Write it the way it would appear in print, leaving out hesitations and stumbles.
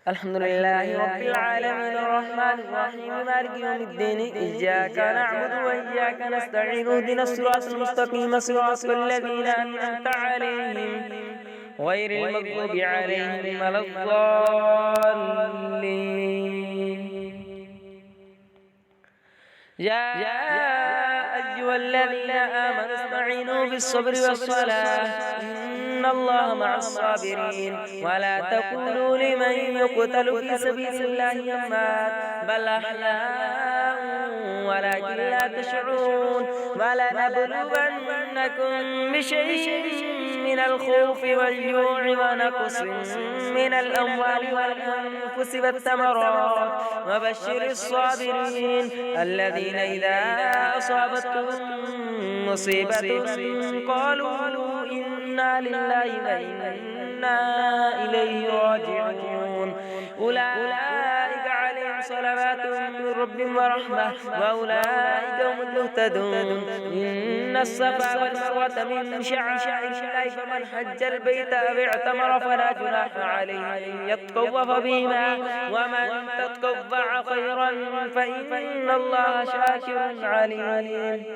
الحمد لله رب العالمين الرحمن الرحيم مالك يوم الدين إياك نعبد وإياك نستعين اهدنا الصراط المستقيم صراط الذين أنعمت عليهم غير المغضوب عليهم ولا الضالين. يا أيها الذين آمنوا استعينوا بالصبر والصلاة إن الله مع الصابرين. ولا تقولوا لمن يقتل في سبيل الله أموات بل أحياء ولكن لا تشعرون. ولنبلونكم بشيء من الخوف والجوع ونقص من الأموال والأنفس والثمرات وبشر الصابرين الذين إذا أصابتهم مصيبة قالوا إنا لله وإنا إليه راجعون. أولئك عليهم صلوات من ربهم ورحمة وأولئك هم المهتدون. إن الصفا والمروة من شعائر الله فمن حج البيت أو اعتمر فلا جناح عليه أن يطوف بهما ومن تطوع خيرا فإن الله شاكر عليم.